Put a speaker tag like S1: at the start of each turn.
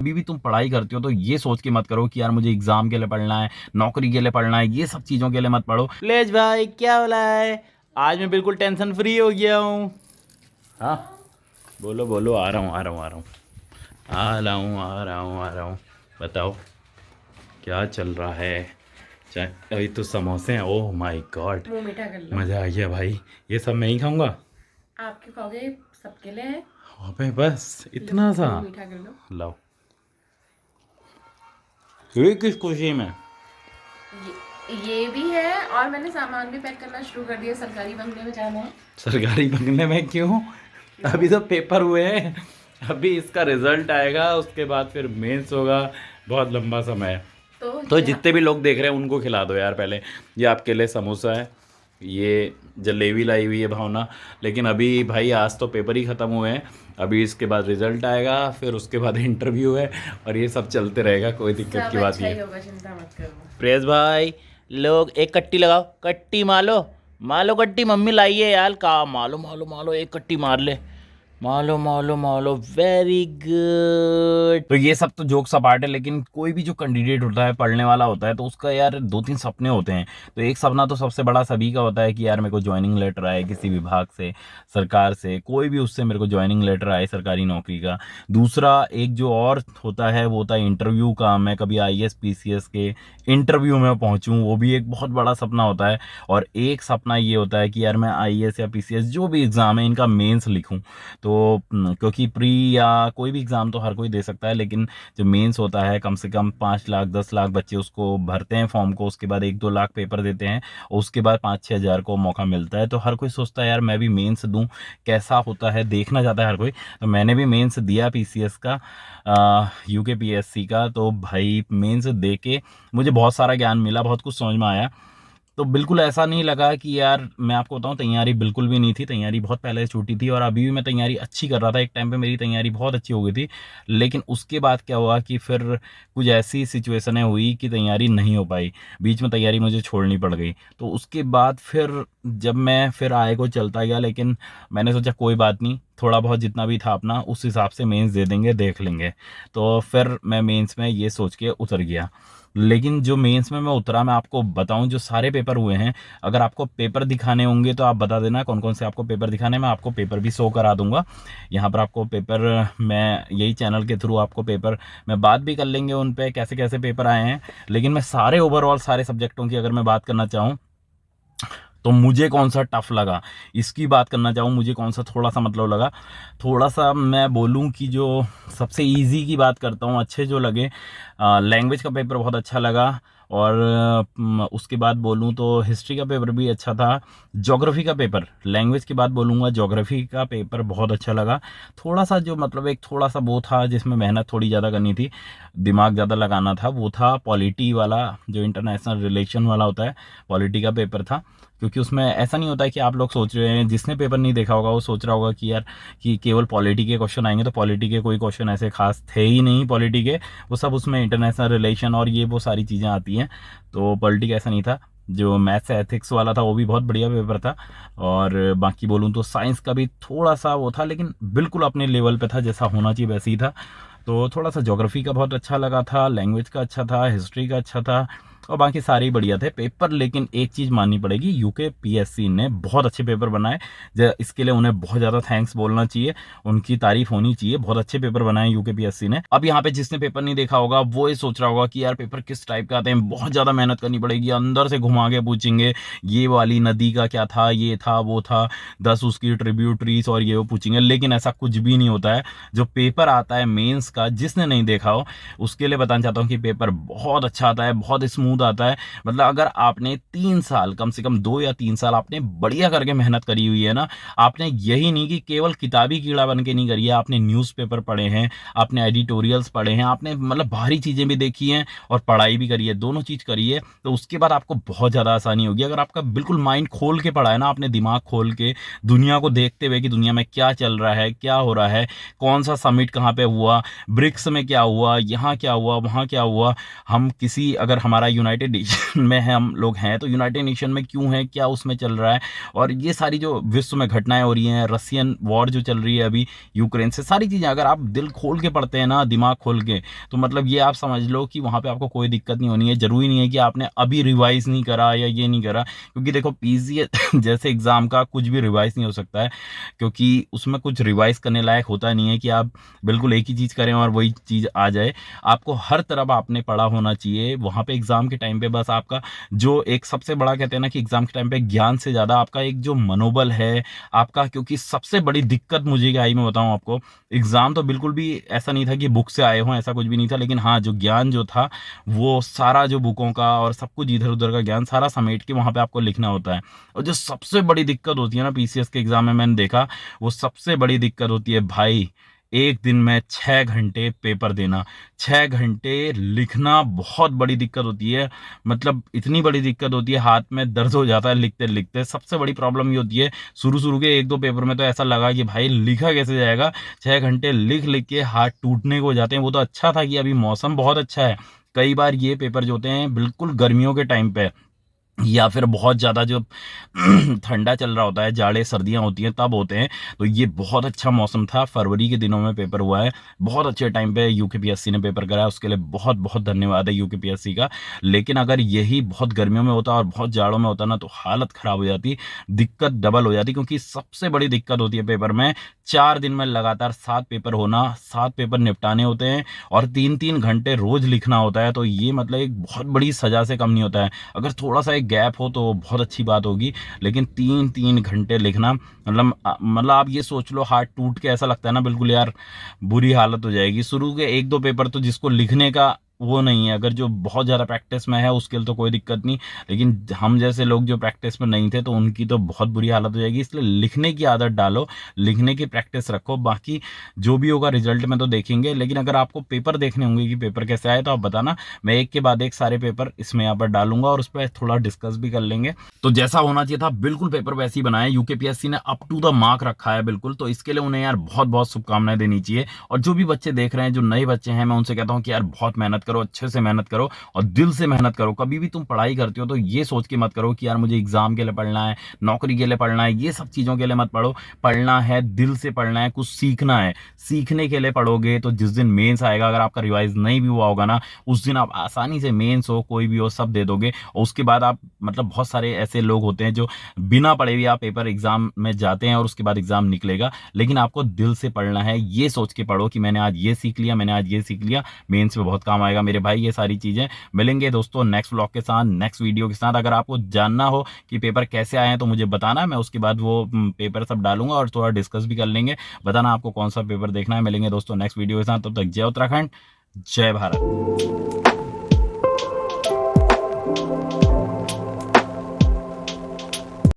S1: अभी भी तुम पढ़ाई करते हो तो ये सोच के मत करो कि यार मुझे एग्जाम के लिए पढ़ना है, नौकरी के लिए पढ़ना है, ये सब चीज़ों के लिए मत पढ़ो। लेज भाई क्या हो रहा है? आज मैं बिल्कुल टेंशन फ्री हो गया हूँ। हाँ बोलो बोलो, आ रहा हूँ आ रहा हूँ आ रहा हूँ आ रहा हूँ आ रहा हूँ आ रहा हूँ। बताओ क्या चल रहा है? चाहे अभी तो समोसे हैं। ओह माय गॉड,
S2: मुंह मीठा कर लो।
S1: मज़ा आ गया भाई। ये सब मैं ही खाऊंगा?
S2: आप क्यों खाओगे, सबके लिए है।
S1: अबे बस
S2: लो,
S1: इतना सा?
S2: मुंह मीठा कर लो।
S1: लाओ। ये किस खुशी में?
S2: ये भी है, और मैंने सामान भी पैक करना शुरू कर दिया, सरकारी बंगले में जाना है।
S1: सरकारी बंगले में क्यों?
S2: लो।
S1: अभी तो पेपर हुए हैं, अभी इसका रिजल्ट आएगा, उसके बाद फिर मेंस होगा, बहुत लंबा समय है।
S2: तो
S1: तो
S2: जहाँ
S1: जितने भी लोग देख रहे हैं उनको खिला दो यार पहले। ये आपके लिए समोसा है, ये जलेबी लाई हुई है भावना। लेकिन अभी भाई आज तो पेपर ही ख़त्म हुए हैं, अभी इसके बाद रिजल्ट आएगा, फिर उसके बाद इंटरव्यू है, और ये सब चलते रहेगा, कोई दिक्कत
S2: सब
S1: की बात
S2: अच्छा
S1: नहीं
S2: ही
S1: है।
S2: होगा, चिंता मत करो।
S1: प्रेस भाई, लोग एक कट्टी लगाओ, कट्टी मारो, मालो कट्टी, मम्मी लाइए यार, का मालो मालो मालो, एक कट्टी मार ले, मालो मालो मालो, वेरी गुड। तो ये सब तो जोक सपाट है, लेकिन कोई भी जो कैंडिडेट होता है, पढ़ने वाला होता है, तो उसका यार दो तीन सपने होते हैं। तो एक सपना तो सबसे बड़ा सभी का होता है कि यार मेरे को ज्वाइनिंग लेटर आए किसी विभाग से, सरकार से, कोई भी उससे मेरे को ज्वाइनिंग लेटर आए सरकारी नौकरी का। दूसरा एक जो और होता है वो होता है इंटरव्यू का, मैं कभी आईएएस पीसीएस के इंटरव्यू में पहुंचूं, वो भी एक बहुत बड़ा सपना होता है। और एक सपना ये होता है कि यार मैं आईएएस या पीसीएस जो भी एग्ज़ाम है इनका मेंस लिखूं। तो क्योंकि प्री या कोई भी एग्ज़ाम तो हर कोई दे सकता है, लेकिन जो मेंस होता है कम से कम 5 लाख 10 लाख बच्चे उसको भरते हैं फॉर्म को, उसके बाद 1-2 लाख पेपर देते हैं, और उसके बाद 5-6 हज़ार को मौका मिलता है। तो हर कोई सोचता है यार मैं भी मेंस दूं, कैसा होता है देखना चाहता है हर कोई। तो मैंने भी मेंस दिया पीसीएस का, यूके पीएससी का। तो भाई मेंस दे के मुझे बहुत सारा ज्ञान मिला, बहुत कुछ समझ में आया। तो बिल्कुल ऐसा नहीं लगा कि यार, मैं आपको बताऊं तैयारी बिल्कुल भी नहीं थी, तैयारी बहुत पहले से छूटी थी, और अभी भी मैं तैयारी अच्छी कर रहा था। एक टाइम पे मेरी तैयारी बहुत अच्छी हो गई थी, लेकिन उसके बाद क्या हुआ कि फिर कुछ ऐसी सिचुएशनें हुई कि तैयारी नहीं हो पाई, बीच में तैयारी मुझे छोड़नी पड़ गई। तो उसके बाद फिर जब मैं फिर आए को चलता गया, लेकिन मैंने सोचा कोई बात नहीं, थोड़ा बहुत जितना भी था अपना उस हिसाब से मेंस दे देंगे, देख लेंगे। तो फिर मैं मेंस में ये सोच के उतर गया। लेकिन जो मेंस में मैं उतरा, मैं आपको बताऊं जो सारे पेपर हुए हैं, अगर आपको पेपर दिखाने होंगे तो आप बता देना कौन कौन से आपको पेपर दिखाने, मैं आपको पेपर भी शो करा दूंगा। यहाँ पर आपको पेपर, मैं यही चैनल के थ्रू आपको पेपर, मैं बात भी कर लेंगे उन पे कैसे कैसे पेपर आए हैं। लेकिन मैं सारे ओवरऑल सारे सब्जेक्टों की अगर मैं बात करना चाहूँ तो मुझे कौन सा टफ लगा इसकी बात करना चाहूँ, मुझे कौन सा थोड़ा सा मतलब लगा, थोड़ा सा मैं बोलूँ कि जो सबसे इजी की बात करता हूँ, अच्छे जो लगे, लैंग्वेज का पेपर बहुत अच्छा लगा। और उसके बाद बोलूँ तो हिस्ट्री का पेपर भी अच्छा था। ज्योग्राफी का पेपर, लैंग्वेज की बात बोलूँगा, ज्योग्राफी का पेपर बहुत अच्छा लगा। थोड़ा सा जो मतलब एक थोड़ा सा वो था जिसमें मेहनत थोड़ी ज़्यादा करनी थी, दिमाग ज़्यादा लगाना था, वो था पॉलिटी वाला, जो इंटरनेशनल रिलेशन वाला होता है, पॉलिटी का पेपर था। क्योंकि उसमें ऐसा नहीं होता है कि आप लोग सोच रहे हैं, जिसने पेपर नहीं देखा होगा वो सोच रहा होगा कि यार कि केवल पॉलिटी के क्वेश्चन आएंगे, तो पॉलिटी के कोई क्वेश्चन ऐसे खास थे ही नहीं पॉलिटी के, वो सब उसमें इंटरनेशनल रिलेशन और ये वो सारी चीज़ें आती हैं। तो पॉलिटी का ऐसा नहीं था। जो मैथ्स एथिक्स वाला था वो भी बहुत बढ़िया पेपर था। और बाकी बोलूँ तो साइंस का भी थोड़ा सा वो था, लेकिन बिल्कुल अपने लेवल पे था, जैसा होना चाहिए वैसे ही था। तो थोड़ा सा ज्योग्राफी का बहुत अच्छा लगा था, लैंग्वेज का अच्छा था, हिस्ट्री का अच्छा था, और बाकी सारे ही बढ़िया थे पेपर। लेकिन एक चीज़ माननी पड़ेगी, यूके पीएससी ने बहुत अच्छे पेपर बनाए, इसके लिए उन्हें बहुत ज़्यादा थैंक्स बोलना चाहिए, उनकी तारीफ होनी चाहिए, बहुत अच्छे पेपर बनाए यूके पीएससी ने। अब यहाँ पे जिसने पेपर नहीं देखा होगा वो ये सोच रहा होगा कि यार पेपर किस टाइप के आते हैं, बहुत ज़्यादा मेहनत करनी पड़ेगी, अंदर से घुमा के पूछेंगे, ये वाली नदी का क्या था, ये था वो था, 10 उसकी ट्रिब्यूटरीज और ये वो पूछेंगे। लेकिन ऐसा कुछ भी नहीं होता है। जो पेपर आता है मेंस का, जिसने नहीं देखा हो उसके लिए बताना चाहता हूँ कि पेपर बहुत अच्छा आता है, बहुत स्मूथ आता है। मतलब अगर आपने 3 साल, कम से कम 2 या 3 साल आपने बढ़िया करके मेहनत करी हुई है ना, आपने यही नहीं कि केवल किताबी कीड़ा बन के नहीं करी है, आपने न्यूज़पेपर पढ़े हैं, आपने एडिटोरियल्स पढ़े हैं, आपने मतलब बाहरी चीज़ें भी देखी हैं और पढ़ाई भी करी है, दोनों चीज़ करी है, तो उसके बाद आपको बहुत ज़्यादा आसानी होगी। अगर आपका बिल्कुल माइंड खोल के पढ़ा है ना, आपने दिमाग खोल के दुनिया को देखते हुए कि दुनिया में क्या चल रहा है, क्या हो रहा है, कौन सा समिट कहाँ पे हुआ, ब्रिक्स में क्या हुआ, यहाँ क्या हुआ, वहाँ क्या हुआ, हम किसी, अगर हमारा
S3: यूनाइटेड नेशन में है, हम लोग हैं, तो यूनाइटेड नेशन में क्यों है, क्या उसमें चल रहा है, और ये सारी जो विश्व में घटनाएं हो रही हैं, रशियन वॉर जो चल रही है अभी यूक्रेन से, सारी चीज़ें अगर आप दिल खोल के पढ़ते हैं ना, दिमाग खोल के, तो मतलब ये आप समझ लो कि वहाँ पे आपको कोई दिक्कत नहीं होनी है। जरूरी नहीं है कि आपने अभी रिवाइज नहीं करा या ये नहीं करा, क्योंकि देखो पीजी जैसे एग्जाम का कुछ भी रिवाइज नहीं हो सकता है, क्योंकि उसमें कुछ रिवाइज करने लायक होता नहीं है कि आप बिल्कुल एक ही चीज़ करें और वही चीज़ आ जाए। आपको हर तरफ आपने पढ़ा होना चाहिए वहाँ पे एग्जाम के टाइम पे। बस आपका जो एक सबसे बड़ा कहते हैं ना कि एग्जाम के टाइम पे ज्ञान से ज़्यादा आपका एक जो मनोबल है आपका, क्योंकि सबसे बड़ी दिक्कत मुझे क्या आई मैं बताऊँ आपको, एग्जाम तो बिल्कुल भी ऐसा नहीं था कि बुक से आए हों, ऐसा कुछ भी नहीं था, लेकिन हाँ जो ज्ञान जो था वो सारा जो बुकों का और सब कुछ इधर उधर का ज्ञान सारा समेट के वहाँ पे आपको लिखना होता है। और जो सबसे बड़ी दिक्कत होती है ना पीसीएस के एग्जाम में, मैंने देखा वो सबसे बड़ी दिक्कत होती है भाई, एक दिन में 6 घंटे पेपर देना, 6 घंटे लिखना, बहुत बड़ी दिक्कत होती है। मतलब इतनी बड़ी दिक्कत होती है, हाथ में दर्द हो जाता है लिखते लिखते। सबसे बड़ी प्रॉब्लम ये होती है, शुरू के 1-2 पेपर में तो ऐसा लगा कि भाई लिखा कैसे जाएगा, 6 घंटे लिख लिख के हाथ टूटने को हो जाते हैं। वो तो अच्छा था कि अभी मौसम बहुत अच्छा है, कई बार ये पेपर जो होते हैं बिल्कुल गर्मियों के टाइम पे या फिर बहुत ज़्यादा जो ठंडा चल रहा होता है, जाड़े सर्दियां होती हैं तब होते हैं। तो ये बहुत अच्छा मौसम था, फरवरी के दिनों में पेपर हुआ है, बहुत अच्छे टाइम पे यूकेपीएससी ने पेपर कराया, उसके लिए बहुत बहुत धन्यवाद है यूकेपीएससी का। लेकिन अगर यही बहुत गर्मियों में होता और बहुत जाड़ों में होता ना, तो हालत ख़राब हो जाती, दिक्कत डबल हो जाती। क्योंकि सबसे बड़ी दिक्कत होती है पेपर में, 4 दिन में लगातार 7 पेपर होना, 7 पेपर निपटाने होते हैं और 3-3 घंटे रोज लिखना होता है। तो ये मतलब एक बहुत बड़ी सजा से कम नहीं होता है। अगर थोड़ा सा एक गैप हो तो बहुत अच्छी बात होगी, लेकिन 3-3 घंटे लिखना, मतलब आप ये सोच लो, हाथ टूट के ऐसा लगता है ना बिल्कुल यार, बुरी हालत हो जाएगी। शुरू के 1-2 पेपर तो जिसको लिखने का वो नहीं है, अगर जो बहुत ज़्यादा प्रैक्टिस में है उसके लिए तो कोई दिक्कत नहीं, लेकिन हम जैसे लोग जो प्रैक्टिस में नहीं थे तो उनकी तो बहुत बुरी हालत हो जाएगी। इसलिए लिखने की आदत डालो, लिखने की प्रैक्टिस रखो, बाकी जो भी होगा रिजल्ट में तो देखेंगे। लेकिन अगर आपको पेपर देखने होंगे कि पेपर कैसे आए, तो आप बताना, मैं एक के बाद एक सारे पेपर इसमें यहाँ पर डालूंगा और उस पर थोड़ा डिस्कस भी कर लेंगे। तो जैसा होना चाहिए था बिल्कुल पेपर वैसे ही बनाया, यूकेपीएससी ने अप टू द मार्क रखा है बिल्कुल। तो इसके लिए उन्हें यार बहुत बहुत शुभकामनाएं देनी चाहिए। और जो भी बच्चे देख रहे हैं, जो नए बच्चे हैं, मैं उनसे कहता हूँ कि यार बहुत मेहनत करो, अच्छे से मेहनत करो और दिल से मेहनत करो। कभी भी तुम पढ़ाई करते हो तो ये सोच के मत करो कि यार मुझे एग्जाम के लिए पढ़ना है, नौकरी के लिए पढ़ना है, ये सब चीज़ों के लिए मत पढ़ो। पढ़ना है, दिल से पढ़ना है, कुछ सीखना है, सीखने के लिए पढ़ोगे तो जिस दिन मेंस आएगा, अगर आपका रिवाइज नहीं भी हुआ होगा ना, उस दिन आप आसानी से मेंस हो, कोई भी हो, सब दे दोगे। और उसके बाद आप मतलब बहुत सारे ऐसे लोग होते हैं जो बिना पढ़े हुए आप पेपर एग्जाम में जाते हैं और उसके बाद एग्जाम निकलेगा। लेकिन आपको दिल से पढ़ना है, ये सोच के पढ़ो कि मैंने आज ये सीख लिया, मैंने आज ये सीख लिया, मेंस में बहुत काम आएगा मेरे भाई। ये सारी चीज़ें मिलेंगे दोस्तों नेक्स्ट व्लॉग के साथ, नेक्स्ट वीडियो के साथ। अगर आपको जानना हो कि पेपर कैसे आए हैं तो मुझे बताना, मैं उसके बाद वो पेपर सब डालूंगा और थोड़ा डिस्कस भी कर लेंगे। बताना आपको कौन सा पेपर देखना है। मिलेंगे दोस्तों नेक्स्ट वीडियो के साथ, तब तक जय उत्तराखंड, जय भारत।